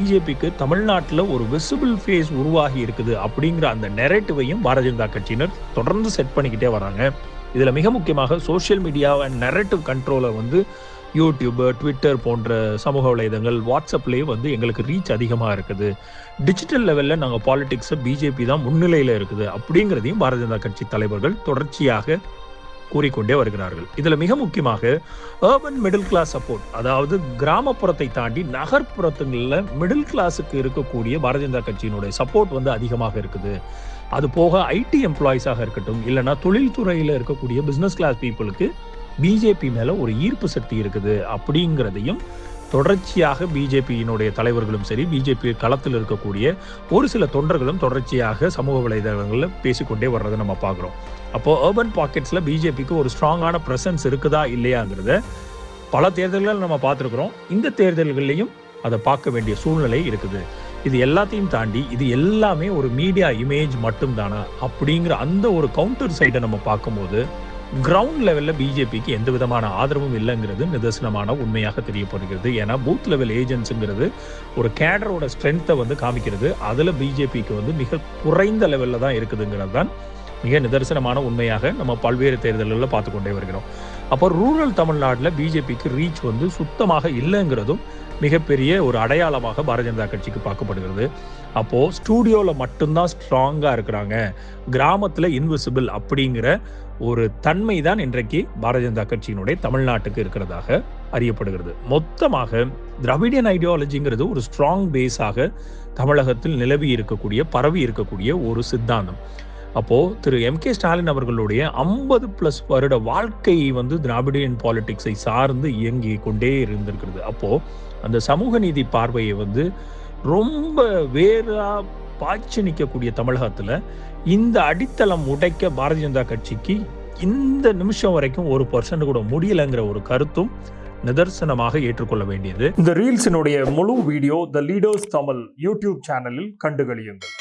பிஜேபிக்கு தமிழ்நாட்டில் ஒரு விசிபிள் ஃபேஸ் உருவாகி இருக்குது அப்படிங்கிற அந்த நெரேட்டிவையும் பாரதிய ஜனதா கட்சியினர் தொடர்ந்து செட் பண்ணிக்கிட்டே வராங்க. இதில் மிக முக்கியமாக சோஷியல் மீடியா அண்ட் நெரேட்டிவ் கண்ட்ரோலை வந்து யூடியூப், ட்விட்டர் போன்ற சமூக வலைதளங்கள், வாட்ஸ்அப்லேயே வந்து எங்களுக்கு ரீச் அதிகமாக இருக்குது. டிஜிட்டல் லெவலில் நாங்கள் பாலிடிக்ஸை பிஜேபி தான் முன்னிலையில் இருக்குது அப்படிங்கிறதையும் பாரதிய ஜனதா கட்சி தலைவர்கள் தொடர்ச்சியாக கூறிக்கொண்டே வருகிறார்கள். இதில் மிக முக்கியமாக அர்பன் மிடில் கிளாஸ் சப்போர்ட், அதாவது கிராமப்புறத்தை தாண்டி நகர்ப்புறத்துங்களில் மிடில் கிளாஸுக்கு இருக்கக்கூடிய பாரதிய ஜனதா கட்சியினுடைய சப்போர்ட் வந்து அதிகமாக இருக்குது. அது போக ஐடி எம்ப்ளாயிஸாக இருக்கட்டும், இல்லைனா தொழில்துறையில் இருக்கக்கூடிய பிஸ்னஸ் கிளாஸ் பீப்புளுக்கு பிஜேபி மேலே ஒரு ஈர்ப்பு சக்தி இருக்குது அப்படிங்கிறதையும் தொடர்ச்சியாக பிஜேபியினுடைய தலைவர்களும் சரி, பிஜேபி களத்தில் இருக்கக்கூடிய ஒரு சில தொண்டர்களும் தொடர்ச்சியாக சமூக வலைதளங்களில் பேசிக்கொண்டே வர்றதை நம்ம பார்க்குறோம். அப்போது அர்பன் பாக்கெட்ஸில் பிஜேபிக்கு ஒரு ஸ்ட்ராங்கான ப்ரெசன்ஸ் இருக்குதா இல்லையாங்கிறத பல தேர்தல்கள் நம்ம பார்த்துருக்குறோம். இந்த தேர்தல்கள்லையும் அதை பார்க்க வேண்டிய சூழ்நிலை இருக்குது. இது எல்லாத்தையும் தாண்டி இது எல்லாமே ஒரு மீடியா இமேஜ் மட்டும்தானா அப்படிங்கிற அந்த ஒரு கவுண்டர் சைடை நம்ம பார்க்கும்போது கிரவுண்ட் லெவலில் பிஜேபிக்கு எந்த விதமான ஆதரவும் இல்லைங்கிறது நிதர்சனமான உண்மையாக தெரியப்படுகிறது. ஏன்னா பூத் லெவல் ஏஜென்ட்ஸுங்கிறது ஒரு கேடரோட ஸ்ட்ரென்த்தை வந்து காமிக்கிறது. அதில் பிஜேபிக்கு வந்து மிக குறைந்த லெவலில் தான் இருக்குதுங்கிறது தான் மிக நிதர்சனமான உண்மையாக நம்ம பல்வேறு தேர்தல்களில் பார்த்து கொண்டே வருகிறோம். அப்போ ரூரல் தமிழ்நாட்டில் பிஜேபிக்கு ரீச் வந்து சுத்தமாக இல்லைங்கிறதும் மிகப்பெரிய ஒரு அடையாளமாக பாரதிய ஜனதா கட்சிக்கு பார்க்கப்படுகிறது. அப்போது ஸ்டூடியோவில் மட்டும்தான் ஸ்ட்ராங்காக இருக்கிறாங்க, கிராமத்தில் இன்விசிபிள் அப்படிங்கிற ஒரு தன்மை தான் இன்றைக்கு பாரதிய ஜனதா கட்சியினுடைய தமிழ்நாட்டுக்கு இருக்கிறதாக அறியப்படுகிறது. மொத்தமாக திராவிடியன் ஐடியாலஜிங்கிறது ஒரு ஸ்ட்ராங் பேஸாக தமிழகத்தில் நிலவி இருக்கக்கூடிய, பரவி இருக்கக்கூடிய ஒரு சித்தாந்தம். அப்போது திரு M.K. ஸ்டாலின் அவர்களுடைய 50+ வருட வாழ்க்கையை வந்து திராவிடியன் பாலிடிக்ஸை சார்ந்து இயங்கி கொண்டே இருந்திருக்கிறது. அப்போது அந்த சமூக நீதி பார்வையை வந்து ரொம்ப வேறா பாய்ச்சி நிற்கக்கூடிய தமிழகத்தில் இந்த அடித்தளம் உடைக்க பாரதிய ஜனதா கட்சிக்கு இந்த நிமிஷம் வரைக்கும் 1% கூட முடியலைங்கிற ஒரு கருத்தும் நிதர்சனமாக ஏற்றுக்கொள்ள வேண்டியது. இந்த ரீல்ஸினுடைய முழு வீடியோ த லீடர்ஸ் தமிழ் யூடியூப் சேனலில் கண்டுகளியுங்கள்.